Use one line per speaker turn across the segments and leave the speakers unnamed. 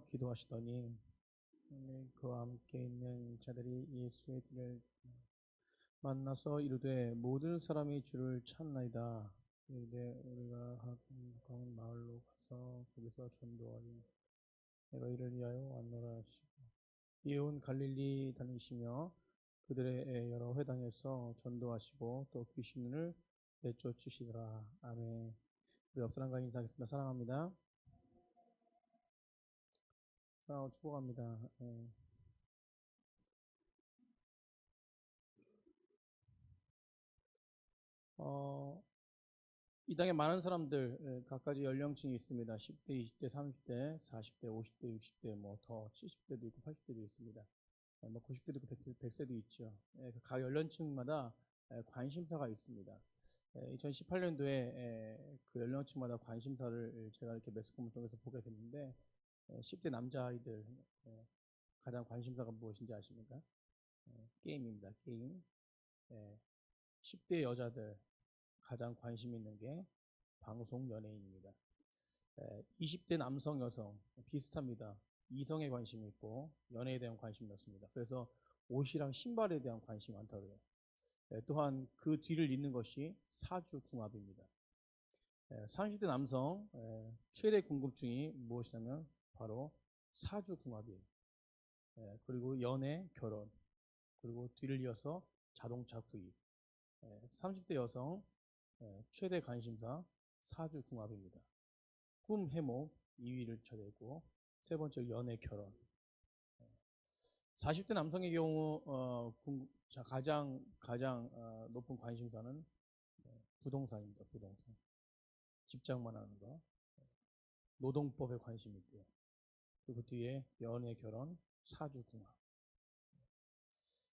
기도하시더니 그와 함께 있는 자들이 예수의 뒤를 만나서 이르되 모든 사람이 주를 찾나이다. 이르되 우리가 가까운 마을로 가서 거기서 전도하니 내가 이를 위하여 왔노라 하시고 이에 온 갈릴리 다니시며 그들의 여러 회당에서 전도하시고 또 귀신을 내쫓으시더라. 아멘. 우리 옆 사람과 인사하겠습니다. 사랑합니다. 사랑하고 축복합니다. 이 땅에 많은 사람들 각가지 연령층이 있습니다. 10대, 20대, 30대, 40대, 50대, 60대, 뭐 더 70대도 있고 80대도 있습니다. 뭐 90대도 있고 100세도 있죠. 각 연령층마다 관심사가 있습니다. 2018년도에 그 연령층마다 관심사를 제가 이렇게 매스컴을 통해서 보게 됐는데 10대 남자아이들 가장 관심사가 무엇인지 아십니까? 게임입니다. 게임. 10대 여자들 가장 관심 있는 게 방송 연예인입니다. 20대 남성 여성 비슷합니다. 이성에 관심이 있고 연애에 대한 관심이 많습니다. 그래서 옷이랑 신발에 대한 관심이 많다고 해요. 또한 그 뒤를 잇는 것이 사주궁합입니다. 30대 남성 최대 궁금증이 무엇이냐면 바로 사주궁합이에요. 그리고 연애, 결혼, 그리고 뒤를 이어서 자동차 구입. 30대 여성 최대 관심사 사주궁합입니다. 꿈, 해몽 2위를 차지했고 세 번째 연애, 결혼. 40대 남성의 경우 가장 높은 관심사는 부동산입니다. 부동산. 집장만 하는 거. 노동법에 관심이 있대요. 그리고 뒤에 연애, 결혼, 사주궁합.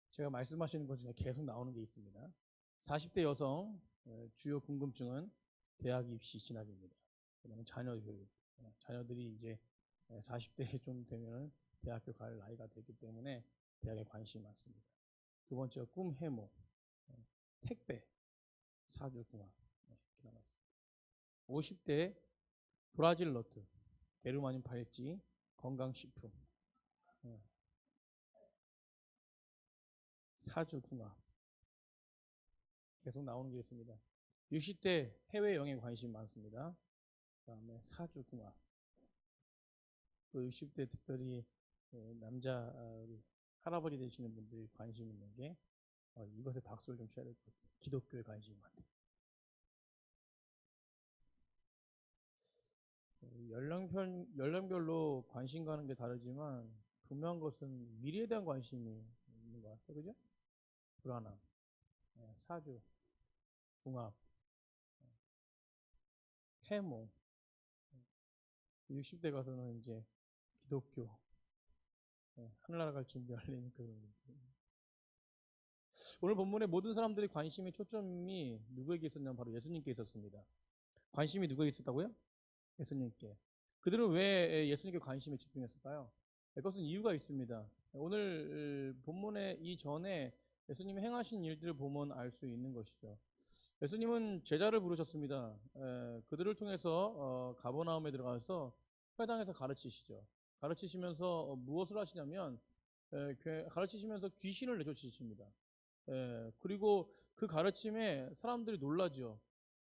제가 말씀하시는 것 중에 계속 나오는 게 있습니다. 40대 여성 주요 궁금증은 대학 입시 진학입니다. 그다음에 자녀 교육. 자녀들이 이제 40대에 좀 되면 대학교 갈 나이가 됐기 때문에 대학에 관심이 많습니다. 두 번째가 꿈, 해몽, 택배, 사주궁합. 이렇게 나왔습니다. 50대 브라질 너트, 게르마늄 팔찌, 건강식품, 사주궁합. 계속 나오는 게 있습니다. 60대 해외 여행에 관심이 많습니다. 그 다음에 사주궁합. 또 60대 특별히 남자 할아버지 되시는 분들이 관심 있는 게 이것에 박수를 좀 쳐야 될 것 같아요. 기독교에 관심이 많대요. 연령별로 관심 가는 게 다르지만 분명한 것은 미래에 대한 관심이 있는 것 같아요. 그죠? 불안함, 사주, 궁합, 해몽. 60대 가서는 이제 기독교, 하늘나라 갈 준비하려는 그런. 오늘 본문에 모든 사람들의 관심의 초점이 누구에게 있었냐면 바로 예수님께 있었습니다. 관심이 누구에게 있었다고요? 예수님께. 그들은 왜 예수님께 관심에 집중했을까요? 그것은 이유가 있습니다. 오늘 본문의 이전에 예수님이 행하신 일들을 보면 알 수 있는 것이죠. 예수님은 제자를 부르셨습니다. 그들을 통해서 가버나움에 들어가서 회당에서 가르치시죠. 가르치시면서 무엇을 하시냐면 가르치시면서 귀신을 내쫓으십니다. 그리고 그 가르침에 사람들이 놀라죠.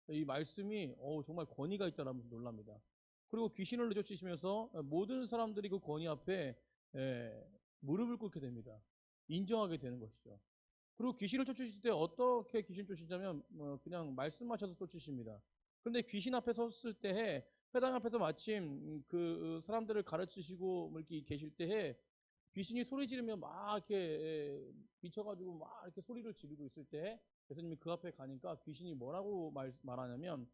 이 말씀이 정말 권위가 있다라면서 놀랍니다. 그리고 귀신을 내쫓으시면서 모든 사람들이 그 권위 앞에 무릎을 꿇게 됩니다. 인정하게 되는 것이죠. 그리고 귀신을 쫓으실 때 어떻게 귀신 쫓으시냐면 그냥 말씀하셔서 쫓으십니다. 그런데 귀신 앞에 섰을 때에 회당 앞에서 마침 그 사람들을 가르치시고 이렇게 계실 때에 귀신이 소리 지르며 막 이렇게 미쳐가지고 막 이렇게 소리를 지르고 있을 때 예수님이 그 앞에 가니까 귀신이 뭐라고 말하냐면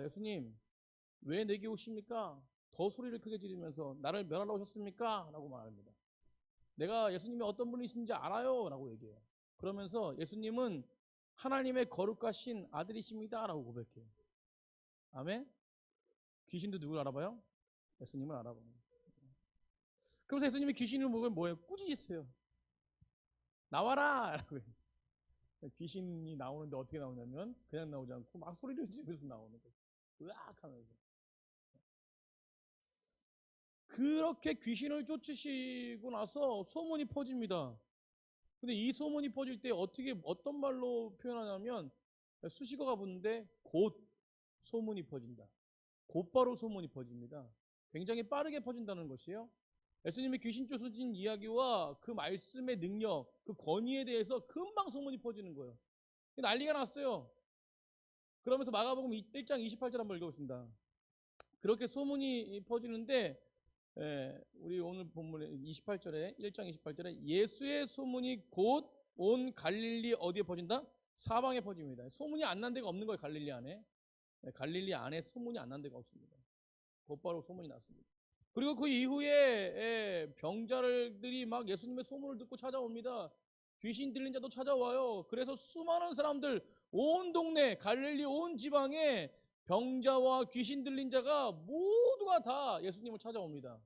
예수님 왜 내게 오십니까? 더 소리를 크게 지르면서 나를 멸하러 오셨습니까? 라고 말합니다. 내가 예수님이 어떤 분이신지 알아요 라고 얘기해요. 그러면서 예수님은 하나님의 거룩하신 아들이십니다 라고 고백해요. 아멘? 귀신도 누굴 알아봐요? 예수님을 알아봐요. 그래서 예수님이 귀신을 보면 뭐예요? 꾸짖으세요. 나와라! 라고 해요. 귀신이 나오는데 어떻게 나오냐면 그냥 나오지 않고 막 소리를 지르면서 나오는 거예요. 으악 하면서. 그렇게 귀신을 쫓으시고 나서 소문이 퍼집니다. 근데 이 소문이 퍼질 때 어떤 말로 표현하냐면 수식어가 붙는데 곧 소문이 퍼진다. 곧바로 소문이 퍼집니다. 굉장히 빠르게 퍼진다는 것이에요. 예수님의 귀신 쫓으신 이야기와 그 말씀의 능력, 그 권위에 대해서 금방 소문이 퍼지는 거예요. 난리가 났어요. 그러면서 마가복음 1장 28절 한번 읽어보겠습니다. 그렇게 소문이 퍼지는데 우리 오늘 본문에 28절에 1장 28절에 예수의 소문이 곧 온 갈릴리 어디에 퍼진다? 사방에 퍼집니다. 소문이 안 난 데가 없는 거예요. 갈릴리 안에. 갈릴리 안에 소문이 안 난 데가 없습니다. 곧바로 소문이 났습니다. 그리고 그 이후에 병자들이 막 예수님의 소문을 듣고 찾아옵니다. 귀신 들린 자도 찾아와요. 그래서 수많은 사람들, 온 동네, 갈릴리 온 지방에 병자와 귀신 들린 자가 모두가 다 예수님을 찾아옵니다.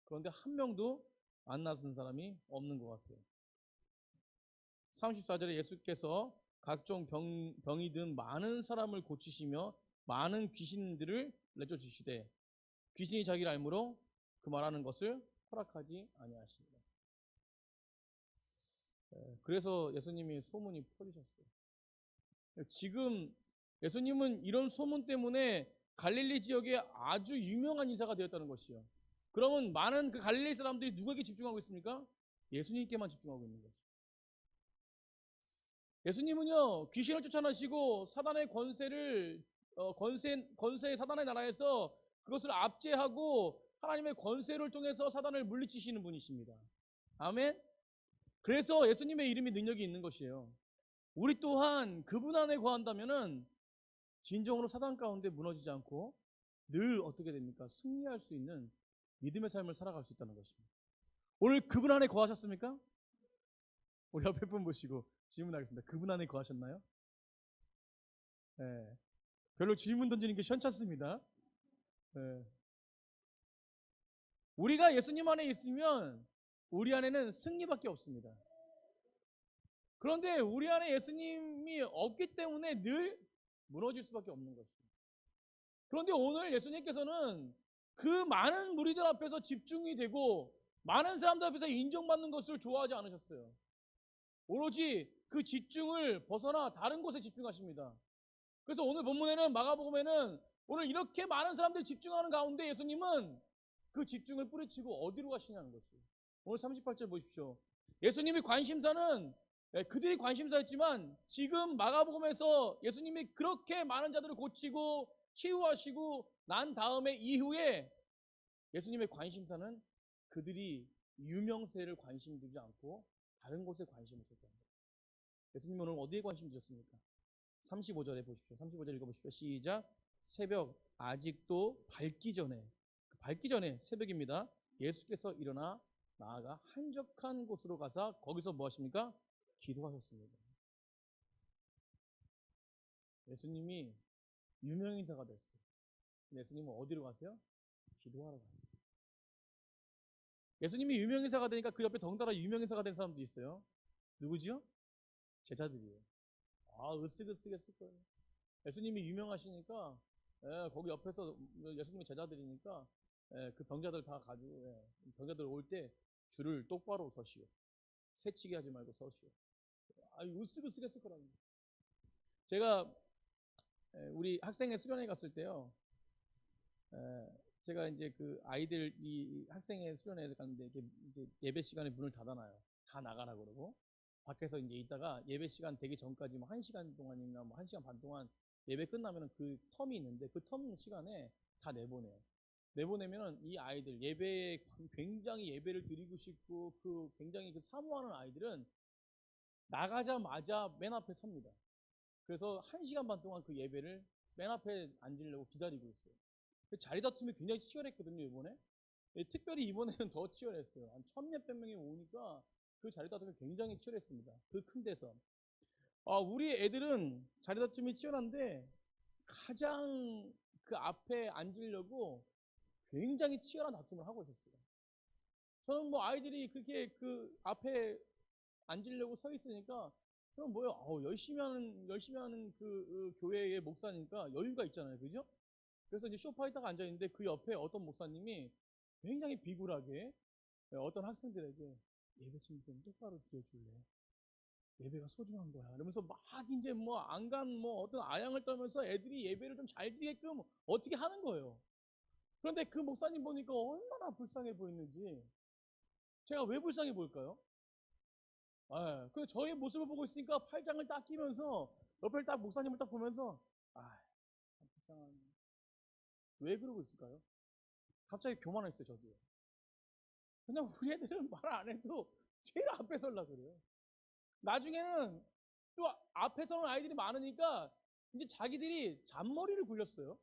그런데 한 명도 안 나선 사람이 없는 것 같아요. 34절에 예수께서 각종 병이 든 많은 사람을 고치시며 많은 귀신들을 내쫓으시되 귀신이 자기를 알므로 그 말하는 것을 허락하지 아니하십니다. 그래서 예수님이 소문이 퍼지셨어요. 지금 예수님은 이런 소문 때문에 갈릴리 지역에 아주 유명한 인사가 되었다는 것이요. 그러면 많은 그 갈릴리 사람들이 누구에게 집중하고 있습니까? 예수님께만 집중하고 있는 것이죠. 예수님은요, 귀신을 쫓아내시고 사단의 권세의 사단의 나라에서 그것을 압제하고 하나님의 권세를 통해서 사단을 물리치시는 분이십니다. 아멘? 그래서 예수님의 이름이 능력이 있는 것이에요. 우리 또한 그분 안에 거한다면은 진정으로 사단 가운데 무너지지 않고 늘 어떻게 됩니까? 승리할 수 있는 믿음의 삶을 살아갈 수 있다는 것입니다. 오늘 그분 안에 거하셨습니까? 우리 옆에 분 보시고 질문하겠습니다. 그분 안에 거하셨나요? 네. 별로 질문 던지는 게 시원찮습니다. 네. 우리가 예수님 안에 있으면 우리 안에는 승리밖에 없습니다. 그런데 우리 안에 예수님이 없기 때문에 늘 무너질 수밖에 없는 것입니다. 그런데 오늘 예수님께서는 그 많은 무리들 앞에서 집중이 되고 많은 사람들 앞에서 인정받는 것을 좋아하지 않으셨어요. 오로지 그 집중을 벗어나 다른 곳에 집중하십니다. 그래서 오늘 본문에는 마가복음에는 오늘 이렇게 많은 사람들이 집중하는 가운데 예수님은 그 집중을 뿌리치고 어디로 가시냐는 것이에요. 오늘 38절 보십시오. 예수님의 관심사는 그들이 관심사였지만 지금 마가복음에서 예수님이 그렇게 많은 자들을 고치고 치유하시고 난 다음에 이후에 예수님의 관심사는 그들이 유명세를 관심 두지 않고 다른 곳에 관심을 줬다. 예수님은 오늘 어디에 관심 두셨습니까? 35절에 보십시오. 35절 읽어보십시오. 시작. 새벽 아직도 밝기 전에 새벽입니다. 예수께서 일어나 나아가 한적한 곳으로 가서 거기서 뭐 하십니까? 기도하셨습니다. 예수님이 유명인사가 됐어요. 예수님은 어디로 가세요? 기도하러 갔어요. 예수님이 유명인사가 되니까 그 옆에 덩달아 유명인사가 된 사람도 있어요. 누구지요? 제자들이에요. 으쓱으쓱했을 거예요. 예수님이 유명하시니까 거기 옆에서 예수님의 제자들이니까 그 병자들 다 가지고 병자들 올 때 줄을 똑바로 서시오. 새치기 하지 말고 서시오. 으쓱으쓱했을 거라고. 제가 우리 학생회 수련회 갔을 때요. 제가 이제 그 아이들 이 학생회 수련회 갔는데 이제 예배 시간에 문을 닫아놔요. 다 나가라 그러고 밖에서 이제 있다가 예배 시간 되기 전까지 뭐 1시간 동안이나 뭐 1시간 반 동안 예배 끝나면은 그 텀이 있는데 그 텀 시간에 다 내보내요. 내보내면은 이 아이들 예배에 굉장히 예배를 드리고 싶고 그 굉장히 그 사모하는 아이들은 나가자마자 맨 앞에 섭니다. 그래서 1시간 반 동안 그 예배를 맨 앞에 앉으려고 기다리고 있어요. 자리 다툼이 굉장히 치열했거든요, 이번에. 특별히 이번에는 더 치열했어요. 한 1000몇백 명이 오니까 그 자리 다툼이 굉장히 치열했습니다. 그 큰 데서. 우리 애들은 자리 다툼이 치열한데 가장 그 앞에 앉으려고 굉장히 치열한 다툼을 하고 있었어요. 저는 뭐 아이들이 그렇게 그 앞에 앉으려고 서 있으니까 그럼 뭐요? 열심히 하는 그 교회의 목사니까 여유가 있잖아요. 그죠? 그래서 이제 소파에다가 앉아있는데 그 옆에 어떤 목사님이 굉장히 비굴하게 어떤 학생들에게 예배 좀 똑바로 드려줄래? 예배가 소중한 거야. 그러면서 막 이제 뭐 안간 뭐 어떤 아양을 떨면서 애들이 예배를 좀 잘 드리게끔 어떻게 하는 거예요. 그런데 그 목사님 보니까 얼마나 불쌍해 보이는지. 제가 왜 불쌍해 보일까요? 예, 그 저의 모습을 보고 있으니까 팔짱을 딱 끼면서 옆에 딱 목사님을 딱 보면서 참 불쌍한. 왜 그러고 있을까요? 갑자기 교만했어요, 저도. 그냥 우리 애들은 말 안 해도 제일 앞에 설라 그래요. 나중에는 또 앞에 서는 아이들이 많으니까 이제 자기들이 잔머리를 굴렸어요.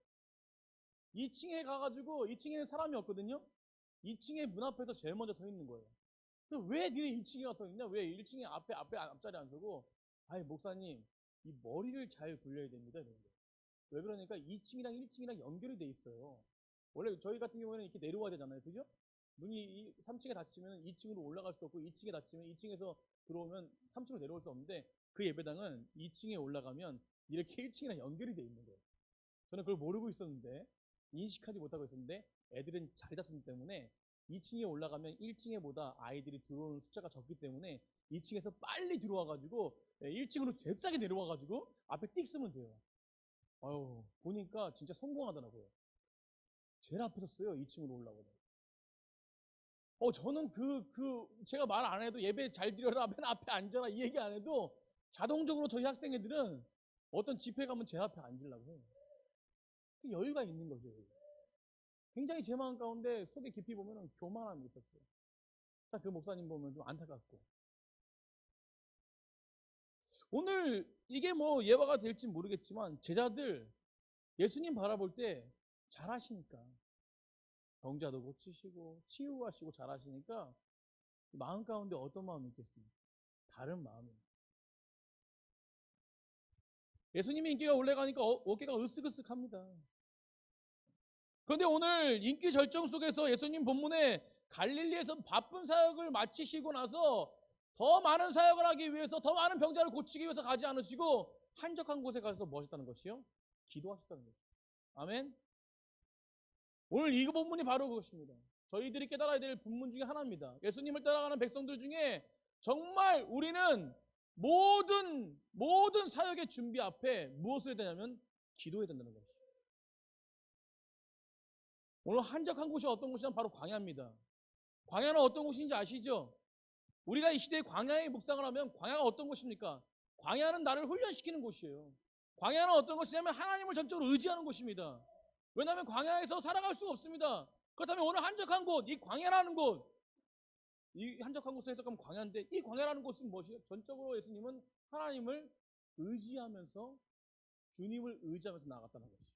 2층에 가가지고 2층에는 사람이 없거든요. 2층에 문 앞에서 제일 먼저 서 있는 거예요. 왜 니네 2층에 가서 있냐? 왜 1층에 앞자리 안 서고? 아니 목사님, 이 머리를 잘 굴려야 됩니다. 이런 거. 왜 그러니까 2층이랑 1층이랑 연결이 돼 있어요. 원래 저희 같은 경우에는 이렇게 내려와야 되잖아요. 그죠? 문이 3층에 닫히면 2층으로 올라갈 수 없고 2층에 닫히면 2층에서 들어오면 3층으로 내려올 수 없는데 그 예배당은 2층에 올라가면 이렇게 1층이랑 연결이 돼 있는 거예요. 저는 그걸 모르고 있었는데 인식하지 못하고 있었는데 애들은 자리 다툼 때문에 2층에 올라가면 1층에보다 아이들이 들어오는 숫자가 적기 때문에 2층에서 빨리 들어와가지고 1층으로 잽싸게 내려와가지고 앞에 띡 쓰면 돼요. 아유, 보니까 진짜 성공하더라고요. 제일 앞에 섰어요. 2층으로 올라오고. 저는 제가 말 안 해도 예배 잘 드려라, 맨 앞에 앉아라, 이 얘기 안 해도 자동적으로 저희 학생 애들은 어떤 집회 가면 제 앞에 앉으려고 해요. 여유가 있는 거죠. 굉장히 제 마음 가운데 속에 깊이 보면 교만함이 있었어요. 그 목사님 보면 좀 안타깝고. 오늘 이게 뭐 예화가 될지 모르겠지만 제자들 예수님 바라볼 때 잘하시니까 병자도 고치시고 치유하시고 잘하시니까 마음 가운데 어떤 마음이 있겠습니까? 다른 마음입니다. 예수님이 인기가 올라가니까 어깨가 으쓱으쓱합니다. 그런데 오늘 인기 절정 속에서 예수님 본문에 갈릴리에서 바쁜 사역을 마치시고 나서 더 많은 사역을 하기 위해서 더 많은 병자를 고치기 위해서 가지 않으시고 한적한 곳에 가서 뭐 하셨다는 것이요? 기도하셨다는 것이요. 아멘. 오늘 이 본문이 바로 그것입니다. 저희들이 깨달아야 될 본문 중에 하나입니다. 예수님을 따라가는 백성들 중에 정말 우리는 모든 사역의 준비 앞에 무엇을 해야 되냐면 기도해야 된다는 것이죠. 오늘 한적한 곳이 어떤 곳이냐면 바로 광야입니다. 광야는 어떤 곳인지 아시죠? 우리가 이 시대에 광야의 묵상을 하면 광야가 어떤 곳입니까? 광야는 나를 훈련시키는 곳이에요. 광야는 어떤 곳이냐면 하나님을 전적으로 의지하는 곳입니다. 왜냐하면 광야에서 살아갈 수가 없습니다. 그렇다면 오늘 한적한 곳, 이 광야라는 곳, 이 한적한 곳을 해석하면 광야인데 이 광야라는 곳은 무엇이에요? 전적으로 예수님은 하나님을 의지하면서 주님을 의지하면서 나아갔다는 것이죠.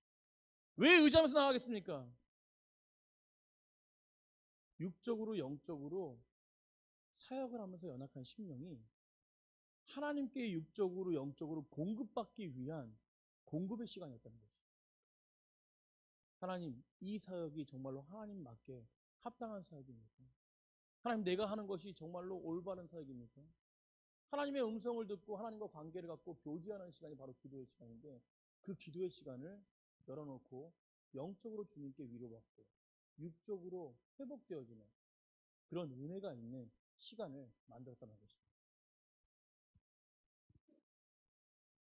왜 의지하면서 나아가겠습니까? 육적으로 영적으로 사역을 하면서 연약한 심령이 하나님께 육적으로 영적으로 공급받기 위한 공급의 시간이었다는 것이죠. 하나님, 이 사역이 정말로 하나님 맞게 합당한 사역입니까? 하나님, 내가 하는 것이 정말로 올바른 사역입니까? 하나님의 음성을 듣고 하나님과 관계를 갖고 교제하는 시간이 바로 기도의 시간인데 그 기도의 시간을 열어놓고 영적으로 주님께 위로받고 육적으로 회복되어지는 그런 은혜가 있는 시간을 만들었다는 것입니다.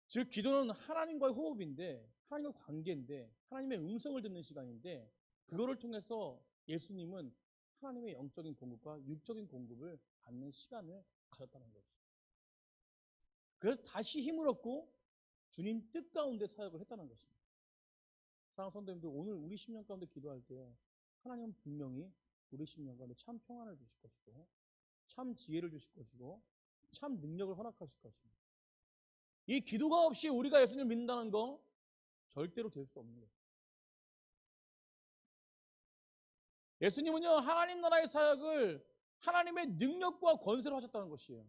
즉 기도는 하나님과의 호흡인데 하나님과 관계인데 하나님의 음성을 듣는 시간인데 그거를 통해서 예수님은 하나님의 영적인 공급과 육적인 공급을 받는 시간을 가졌다는 거죠. 그래서 다시 힘을 얻고 주님 뜻 가운데 사역을 했다는 것입니다. 사랑하는 성도님들, 오늘 우리 10년 가운데 기도할 때 하나님은 분명히 우리 10년 가운데 참 평안을 주실 것이고 참 지혜를 주실 것이고 참 능력을 허락하실 것입니다. 이 기도가 없이 우리가 예수님을 믿는다는 거 절대로 될 수 없는 거예요. 예수님은요, 하나님 나라의 사역을 하나님의 능력과 권세로 하셨다는 것이에요.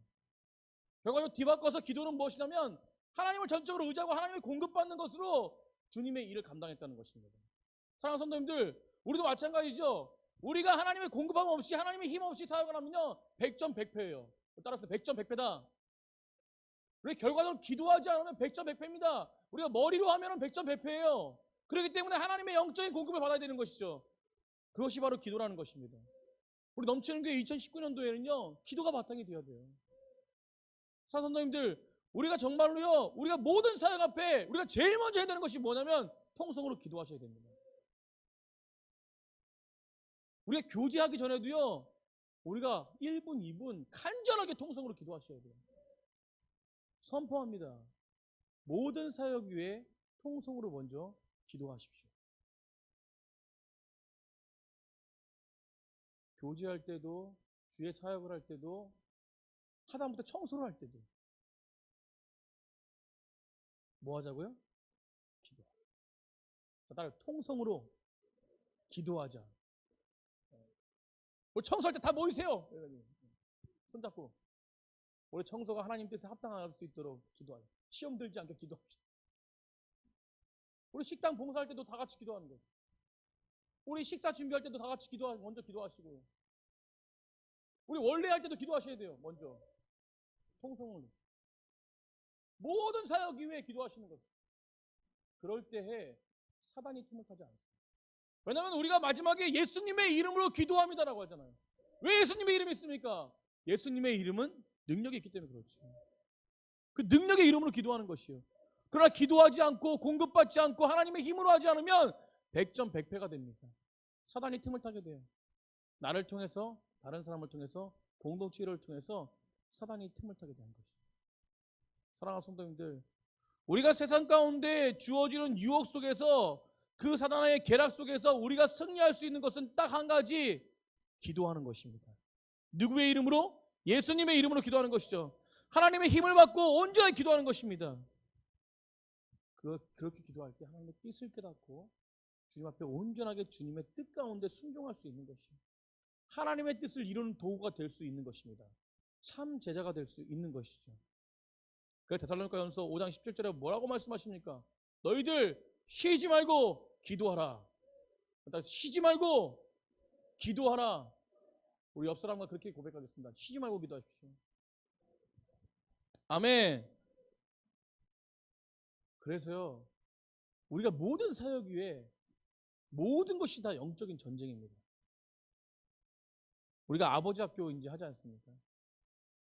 결과적으로 뒤바꿔서 기도는 무엇이냐면 하나님을 전적으로 의지하고 하나님을 공급받는 것으로 주님의 일을 감당했다는 것입니다. 사랑하는 성도님들, 우리도 마찬가지죠. 우리가 하나님의 공급함 없이 하나님의 힘 없이 사역을 하면요 100점 100패예요. 따라서 100점 100패다. 우리 결과적으로 기도하지 않으면 100점 100패입니다. 우리가 머리로 하면 100점 100패예요. 그렇기 때문에 하나님의 영적인 공급을 받아야 되는 것이죠. 그것이 바로 기도라는 것입니다. 우리 넘치는 교회 2019년도에는요, 기도가 바탕이 되어야 돼요. 사선도님들, 우리가 정말로요, 우리가 모든 사역 앞에 우리가 제일 먼저 해야 되는 것이 뭐냐면 통성으로 기도하셔야 됩니다. 우리가 교제하기 전에도요, 우리가 1분, 2분 간절하게 통성으로 기도하셔야 돼요. 선포합니다. 모든 사역 위에 통성으로 먼저 기도하십시오. 교제할 때도, 주의 사역을 할 때도, 하다못해 청소를 할 때도 뭐 하자고요? 기도. 자, 따라 통성으로 기도하자. 우리 청소할 때 다 모이세요. 손잡고 우리 청소가 하나님 뜻에 합당할 수 있도록 기도하자. 시험 들지 않게 기도합시다. 우리 식당 봉사할 때도 다 같이 기도하는 거예요. 우리 식사 준비할 때도 다 같이 먼저 기도하시고, 우리 원래 할 때도 기도하셔야 돼요. 먼저 통성으로 모든 사역 이외에 기도하시는 거죠. 그럴 때에 사단이 틈을 타지 않습니다. 왜냐하면 우리가 마지막에 예수님의 이름으로 기도합니다라고 하잖아요. 왜 예수님의 이름이 있습니까? 예수님의 이름은 능력이 있기 때문에 그렇죠. 그 능력의 이름으로 기도하는 것이요. 그러나 기도하지 않고 공급받지 않고 하나님의 힘으로 하지 않으면 100점 100패가 됩니다. 사단이 틈을 타게 돼요. 나를 통해서, 다른 사람을 통해서, 공동체를 통해서 사단이 틈을 타게 되는 것이죠. 사랑하는 성도님들, 우리가 세상 가운데 주어지는 유혹 속에서, 그 사단의 계략 속에서 우리가 승리할 수 있는 것은 딱 한 가지, 기도하는 것입니다. 누구의 이름으로? 예수님의 이름으로 기도하는 것이죠. 하나님의 힘을 받고 온전히 기도하는 것입니다. 그렇게 기도할 때 하나님의 뜻을 깨닫고 주님 앞에 온전하게 주님의 뜻 가운데 순종할 수 있는 것이요, 하나님의 뜻을 이루는 도구가 될 수 있는 것입니다. 참 제자가 될 수 있는 것이죠. 그래서 데살로니가전서 5장 17절에 뭐라고 말씀하십니까? 너희들 쉬지 말고 기도하라. 쉬지 말고 기도하라. 우리 옆 사람과 그렇게 고백하겠습니다. 쉬지 말고 기도하십시오. 아멘. 그래서요, 우리가 모든 사역 위에 모든 것이 다 영적인 전쟁입니다. 우리가 아버지 학교 이제 하지 않습니까?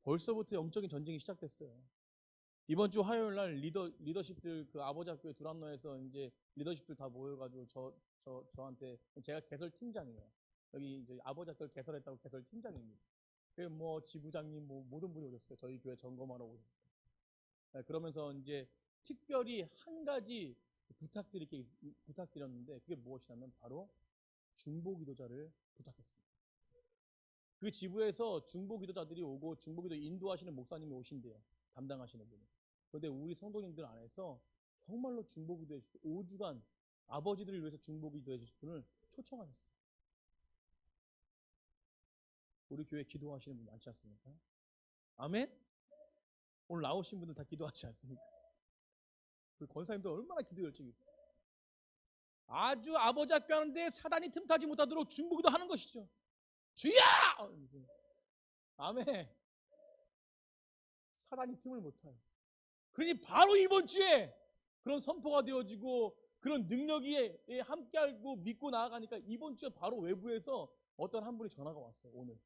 벌써부터 영적인 전쟁이 시작됐어요. 이번 주 화요일 날 리더십들, 그 아버지 학교의 두란노에서 이제 리더십들 다 모여가지고 저한테, 제가 개설 팀장이에요. 여기 이제 아버지 학교를 개설했다고 개설 팀장입니다. 뭐 지부장님 뭐 모든 분이 오셨어요. 저희 교회 점검하러 오셨어요. 네, 그러면서 이제 특별히 한 가지 부탁드렸는데, 그게 무엇이냐면 바로 중보 기도자를 부탁했습니다. 그 지부에서 중보 기도자들이 오고 중보 기도 인도하시는 목사님이 오신대요. 담당하시는 분이. 그런데 우리 성도님들 안에서 정말로 중보 기도해 주실 5주간 아버지들을 위해서 중보 기도해 주실 분을 초청하셨어요. 우리 교회 기도하시는 분 많지 않습니까? 아멘? 오늘 나오신 분들 다 기도하지 않습니까? 그 권사님들 얼마나 기도 열정이 있어요. 아주 아버지 학교 하는데 사단이 틈타지 못하도록 중보 기도 하는 것이죠. 주야! 아멘. 사단이 틈을 못 타요. 그러니 바로 이번 주에 그런 선포가 되어지고 그런 능력이 함께 알고 믿고 나아가니까 이번 주에 바로 외부에서 어떤 한 분이 전화가 왔어요. 오늘.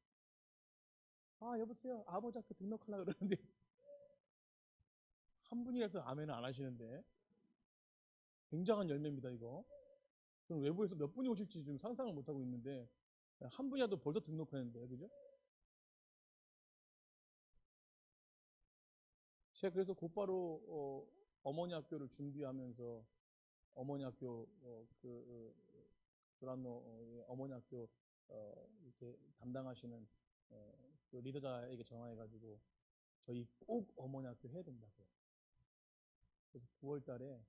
아, 여보세요. 아버지 학교 등록하려고 그러는데 한 분이라서 아멘을 안 하시는데 굉장한 열매입니다, 이거. 그럼 외부에서 몇 분이 오실지 좀 상상을 못하고 있는데 한 분이라도 벌써 등록하는데, 그죠? 제가 그래서 곧바로 어머니 학교를 준비하면서 어머니 학교 두란노 어머니 학교 이렇게 담당하시는 그 리더자에게 전화해가지고 저희 꼭 어머니 학교 해야 된다고요. 그래서 9월 달에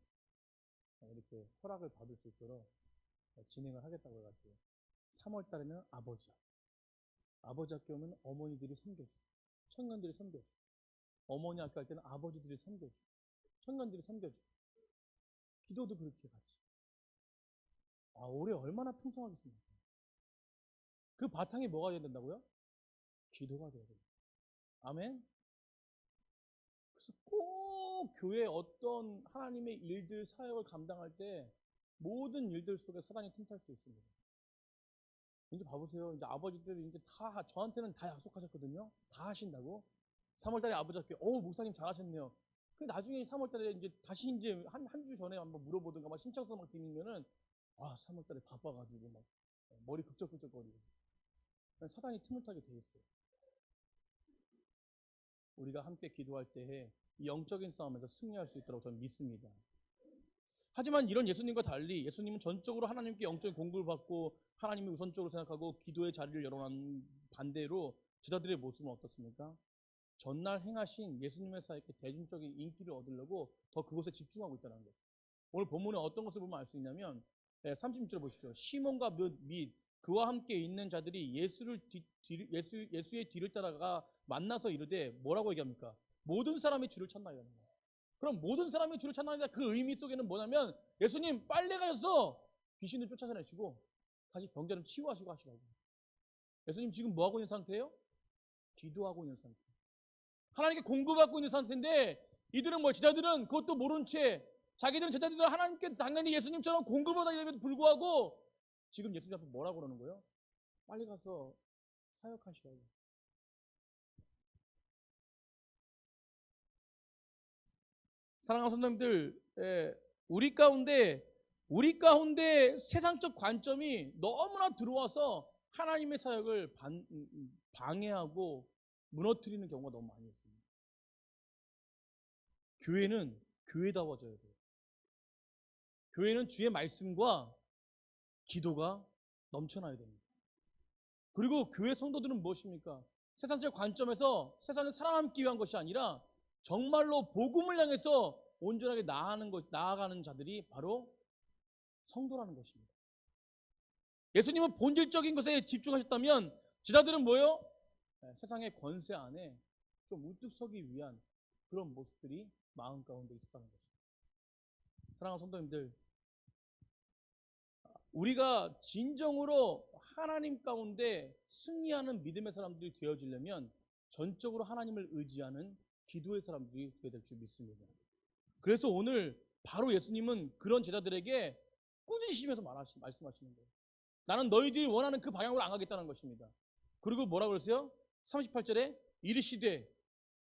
이렇게 허락을 받을 수 있도록 진행을 하겠다고 해가지고 3월 달에는 아버지 학교는 어머니들이 섬겨주고 청년들이 섬겨주고, 어머니 학교 할 때는 아버지들이 섬겨주고 청년들이 섬겨주고, 기도도 그렇게 같이. 올해 얼마나 풍성하겠습니까? 그 바탕이 뭐가 돼야 된다고요? 기도가 돼야 됩니다. 아멘. 그래서 꼭 교회 어떤 하나님의 일들, 사역을 감당할 때 모든 일들 속에 사단이 틈탈 수 있습니다. 이제 봐보세요. 이제 아버지들이 이제 다 저한테는 다 약속하셨거든요. 다 하신다고. 3월달에 아버지께 목사님 잘하셨네요. 그 나중에 3월달에 이제 다시 이제 한 주 전에 한번 물어보든가 막 신청서 막 드리면은 3월달에 바빠가지고 막 머리 극적극적거리고 사단이 틈을 타게 돼 있어요. 우리가 함께 기도할 때에 이 영적인 싸움에서 승리할 수 있도록 저는 믿습니다. 하지만 이런 예수님과 달리 예수님은 전적으로 하나님께 영적인 공급을 받고 하나님이 우선적으로 생각하고 기도의 자리를 열어놓은 반대로 제자들의 모습은 어떻습니까? 전날 행하신 예수님의 사역에 대중적인 인기를 얻으려고 더 그것에 집중하고 있다는 거죠. 오늘 본문에 어떤 것을 보면 알 수 있냐면 36절 보십시오. 시몬과 및 그와 함께 있는 자들이 예수의 뒤를 따라가 만나서 이르되 뭐라고 얘기합니까? 모든 사람이 주를 찾나요? 그럼 모든 사람이 주를 찾나요? 그 의미 속에는 뭐냐면 예수님 빨리 가셔서 귀신을 쫓아내시고 다시 병자를 치유하시고 하시라고. 예수님 지금 뭐 하고 있는 상태예요? 기도하고 있는 상태. 하나님께 공급받고 있는 상태인데 이들은 제자들은 그것도 모른 채 제자들은 하나님께 당연히 예수님처럼 공급받아야에도 불구하고 지금 예수님 앞에 뭐라고 그러는 거예요? 빨리 가서 사역하시라고. 사랑하는 성도님들, 우리 가운데 세상적 관점이 너무나 들어와서 하나님의 사역을 방해하고 무너뜨리는 경우가 너무 많이 있습니다. 교회는 교회다워져야 돼요. 교회는 주의 말씀과 기도가 넘쳐나야 됩니다. 그리고 교회 성도들은 무엇입니까? 세상적 관점에서 세상을 살아남기 위한 것이 아니라 정말로 복음을 향해서 온전하게 나아가는 자들이 바로 성도라는 것입니다. 예수님은 본질적인 것에 집중하셨다면 제자들은 뭐예요? 세상의 권세 안에 좀 우뚝 서기 위한 그런 모습들이 마음 가운데 있었다는 것입니다. 사랑하는 성도님들, 우리가 진정으로 하나님 가운데 승리하는 믿음의 사람들이 되어지려면 전적으로 하나님을 의지하는 기도의 사람들이 되어야 될 줄 믿습니다. 그래서 오늘 바로 예수님은 그런 제자들에게 꾸짖으시면서 말씀하시는 거예요. 나는 너희들이 원하는 그 방향으로 안 가겠다는 것입니다. 그리고 뭐라고 그랬어요? 38절에 이르시되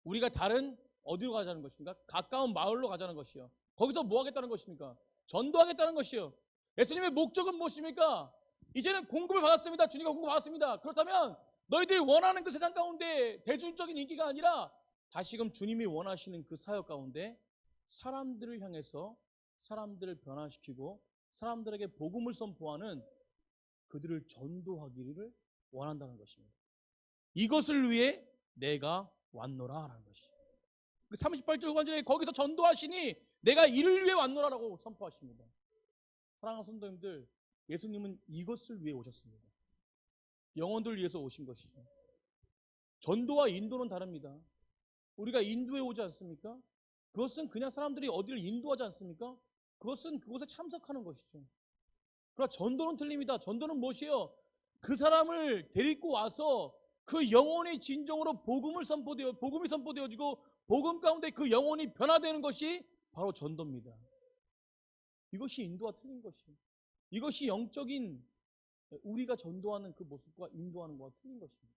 우리가 다른 어디로 가자는 것입니까? 가까운 마을로 가자는 것이요. 거기서 뭐 하겠다는 것입니까? 전도하겠다는 것이요. 예수님의 목적은 무엇입니까? 이제는 공급을 받았습니다. 주님과 공급 받았습니다. 그렇다면 너희들이 원하는 그 세상 가운데 대중적인 인기가 아니라 다시금 주님이 원하시는 그 사역 가운데 사람들을 향해서 사람들을 변화시키고 사람들에게 복음을 선포하는 그들을 전도하기를 원한다는 것입니다. 이것을 위해 내가 왔노라라는 것이죠. 38절 후반절에 거기서 전도하시니 내가 이를 위해 왔노라라고 선포하십니다. 사랑하는 성도님들, 예수님은 이것을 위해 오셨습니다. 영혼들을 위해서 오신 것이죠. 전도와 인도는 다릅니다. 우리가 인도에 오지 않습니까? 그것은 그냥 사람들이 어디를 인도하지 않습니까? 그것은 그곳에 참석하는 것이죠. 그러나 전도는 틀립니다. 전도는 무엇이에요? 그 사람을 데리고 와서 그 영혼이 진정으로 복음이 선포되어지고 복음 가운데 그 영혼이 변화되는 것이 바로 전도입니다. 이것이 인도와 틀린 것이에요. 이것이 영적인 우리가 전도하는 그 모습과 인도하는 것과 틀린 것입니다.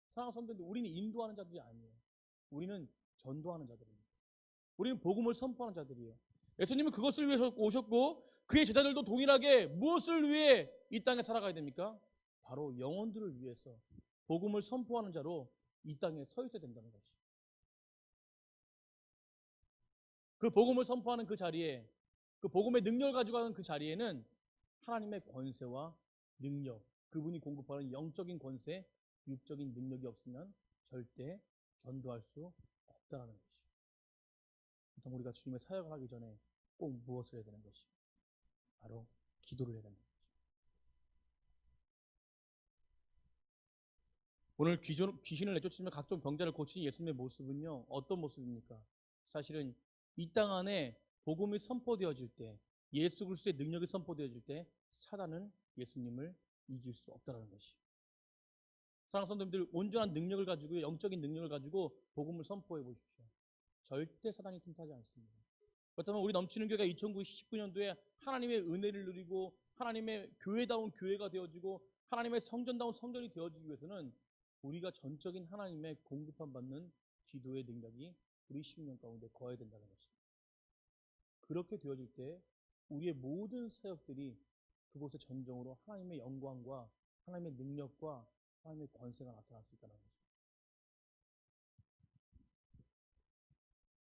사랑하는 성도님들, 우리는 인도하는 자들이 아니에요. 우리는 전도하는 자들입니다. 우리는 복음을 선포하는 자들이에요. 예수님은 그것을 위해서 오셨고 그의 제자들도 동일하게 무엇을 위해 이 땅에 살아가야 됩니까? 바로 영혼들을 위해서 복음을 선포하는 자로 이 땅에 서 있어야 된다는 것이죠. 그 복음을 선포하는 그 자리에, 그 복음의 능력을 가지고 가는 그 자리에는 하나님의 권세와 능력, 그분이 공급하는 영적인 권세, 육적인 능력이 없으면 절대 전도할 수 없다는 것이죠. 보통 우리가 주님의 사역을 하기 전에 꼭 무엇을 해야 되는 것이죠? 바로 기도를 해야 된다는 것이죠. 오늘 귀신을 내쫓으며 각종 병자를 고치는 예수님의 모습은요, 어떤 모습입니까? 사실은 이 땅 안에 복음이 선포되어질 때, 예수 그리스도의 능력이 선포되어질 때 사단은 예수님을 이길 수 없다는 것이죠. 사랑하는 성도님들, 온전한 능력을 가지고, 영적인 능력을 가지고 복음을 선포해 보십시오. 절대 사단이 틈타지 않습니다. 그렇다면 우리 넘치는 교회가 2019년도에 하나님의 은혜를 누리고 하나님의 교회다운 교회가 되어지고 하나님의 성전다운 성전이 되어지기 위해서는 우리가 전적인 하나님의 공급함 받는 기도의 능력이 우리 심령 가운데 거해야 된다는 것입니다. 그렇게 되어질 때 우리의 모든 사역들이 그곳에 전정으로 하나님의 영광과 하나님의 능력과 하나님의 권세가 나타날 수 있다는 것입니다.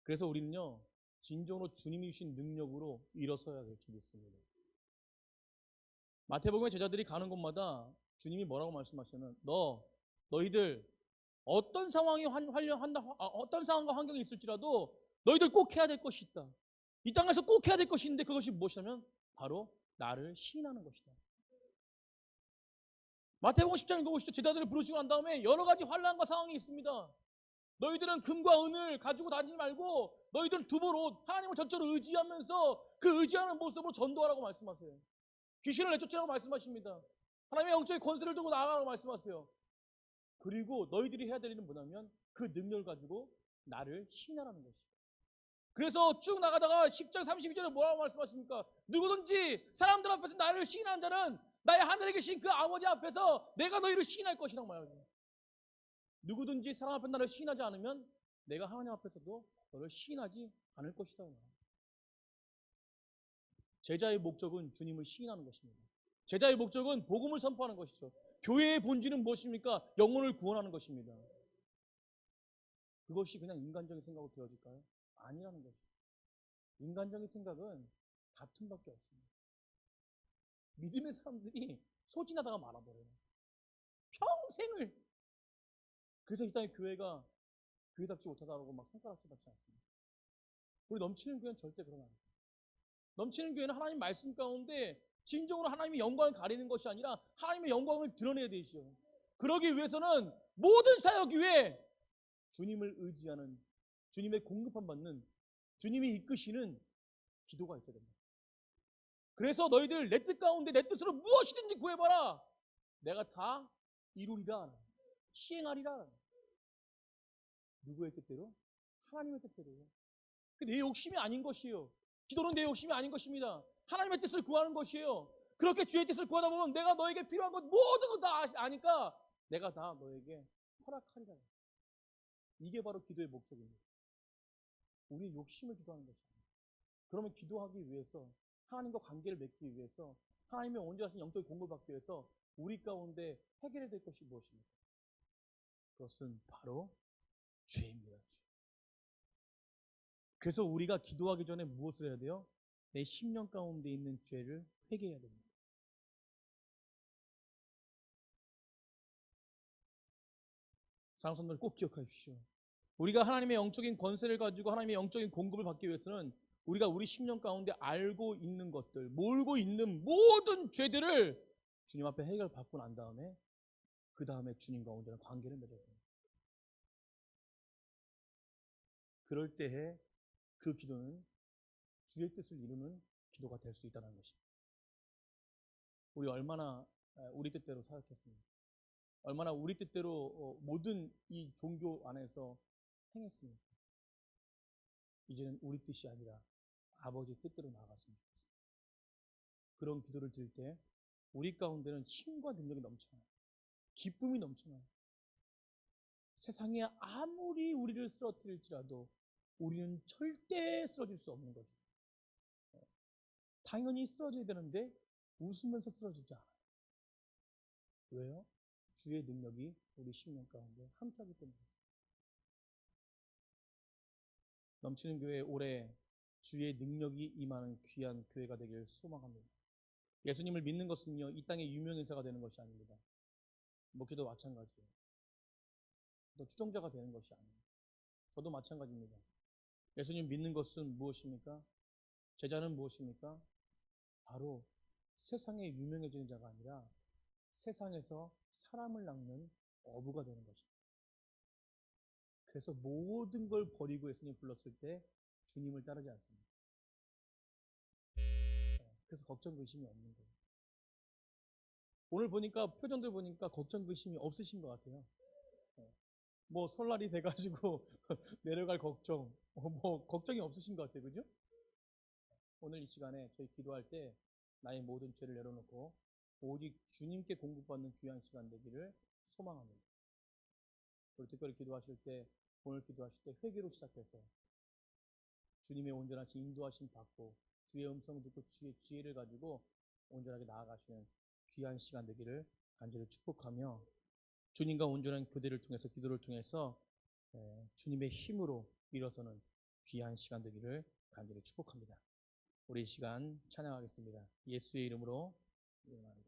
그래서 우리는요, 진정으로 주님이 주신 능력으로 일어서야 될 줄 믿습니다. 마태복음의 제자들이 가는 곳마다 주님이 뭐라고 말씀하시냐면 너희들 어떤 상황이 어떤 상황과 환경이 있을지라도 너희들 꼭 해야 될 것이 있다. 이 땅에서 꼭 해야 될 것이 있는데 그것이 무엇이냐면 바로 나를 시인하는 것이다. 마태복음 10장 읽어보시죠. 제자들을 부르시고 난 다음에 여러 가지 환난과 상황이 있습니다. 너희들은 금과 은을 가지고 다니지 말고 너희들은 두부로 하나님을 전적으로 의지하면서 그 의지하는 모습으로 전도하라고 말씀하세요. 귀신을 내쫓으라고 말씀하십니다. 하나님의 영적인 권세를 들고 나아가라고 말씀하세요. 그리고 너희들이 해야 될 일은 뭐냐면 그 능력을 가지고 나를 시인하라는 것이죠. 그래서 쭉 나가다가 10장 32절에 뭐라고 말씀하십니까? 누구든지 사람들 앞에서 나를 시인한 자는 나의 하늘에 계신 그 아버지 앞에서 내가 너희를 시인할 것이라고 말합니다. 누구든지 사람 앞에 나를 시인하지 않으면 내가 하나님 앞에서도 너를 시인하지 않을 것이다. 제자의 목적은 주님을 시인하는 것입니다. 제자의 목적은 복음을 선포하는 것이죠. 교회의 본질은 무엇입니까? 영혼을 구원하는 것입니다. 그것이 그냥 인간적인 생각으로 되어질까요? 아니라는 것이죠. 인간적인 생각은 다툼밖에 없습니다. 믿음의 사람들이 소진하다가 말아버려요. 평생을. 그래서 이 땅의 교회가 교회답지 못하다고 막 손가락질 받지 않습니다. 우리 넘치는 교회는 절대 그러면 안 돼요. 넘치는 교회는 하나님 말씀 가운데 진정으로 하나님의 영광을 가리는 것이 아니라 하나님의 영광을 드러내야 되시죠. 그러기 위해서는 모든 사역 위에 주님을 의지하는, 주님의 공급함 받는, 주님이 이끄시는 기도가 있어야 됩니다. 그래서 너희들 내 뜻 가운데 내 뜻으로 무엇이든지 구해봐라. 내가 다 이루리라. 시행하리라. 누구의 뜻대로? 하나님의 뜻대로요. 내 욕심이 아닌 것이에요. 기도는 내 욕심이 아닌 것입니다. 하나님의 뜻을 구하는 것이에요. 그렇게 주의 뜻을 구하다 보면 내가 너에게 필요한 것 모든 것 다 아니까 내가 다 너에게 허락하리라. 이게 바로 기도의 목적입니다. 우리의 욕심을 기도하는 것입니다. 그러면 기도하기 위해서 하나님과 관계를 맺기 위해서 하나님의 온전하신 영적인 공급을 받기 위해서 우리 가운데 해결해야 될 것이 무엇입니까? 그것은 바로 죄입니다. 죄. 그래서 우리가 기도하기 전에 무엇을 해야 돼요? 내 심령 가운데 있는 죄를 회개해야 됩니다. 사랑하는 성도들 꼭 기억하십시오. 우리가 하나님의 영적인 권세를 가지고 하나님의 영적인 공급을 받기 위해서는 우리가 우리 심령 가운데 알고 있는 것들, 몰고 있는 모든 죄들을 주님 앞에 해결받고 난 다음에 그 다음에 주님과 온전한 관계를 맺어야 됩니다. 그럴 때에 그 기도는 주의 뜻을 이루는 기도가 될 수 있다는 것입니다. 우리 얼마나 우리 뜻대로 사역했습니까? 얼마나 우리 뜻대로 모든 이 종교 안에서 행했습니까? 이제는 우리 뜻이 아니라 아버지 뜻대로 나아갔으면 좋겠습니다. 그런 기도를 드릴 때 우리 가운데는 힘과 능력이 넘쳐나요. 기쁨이 넘쳐나요. 세상에 아무리 우리를 쓰러뜨릴지라도 우리는 절대 쓰러질 수 없는 거죠. 당연히 쓰러져야 되는데 웃으면서 쓰러지지 않아요. 왜요? 주의 능력이 우리 심령 가운데 함께하기 때문에. 넘치는 교회 올해 주의 능력이 임하는 귀한 교회가 되길 소망합니다. 예수님을 믿는 것은요, 이 땅의 유명 인사가 되는 것이 아닙니다. 목회도 마찬가지예요. 또 추종자가 되는 것이 아닙니다. 저도 마찬가지입니다. 예수님 믿는 것은 무엇입니까? 제자는 무엇입니까? 바로 세상에 유명해지는 자가 아니라 세상에서 사람을 낚는 어부가 되는 것입니다. 그래서 모든 걸 버리고 예수님 불렀을 때 주님을 따르지 않습니다. 그래서 걱정, 의심이 없는 거예요. 오늘 보니까 표정들 보니까 걱정, 의심이 없으신 것 같아요. 뭐 설날이 돼가지고 내려갈 걱정, 뭐 걱정이 없으신 것 같아요. 그죠? 오늘 이 시간에 저희 기도할 때 나의 모든 죄를 내려놓고 오직 주님께 공급받는 귀한 시간 되기를 소망합니다. 우리 특별히 기도하실 때, 오늘 기도하실 때 회개로 시작해서 주님의 온전하신 인도하심 받고 주의 음성 듣고 주의 지혜를 가지고 온전하게 나아가시는 귀한 시간 되기를 간절히 축복하며 주님과 온전한 교대를 통해서 기도를 통해서 주님의 힘으로 일어서는 귀한 시간 되기를 간절히 축복합니다. 우리 이 시간 찬양하겠습니다. 예수의 이름으로 기도합니다.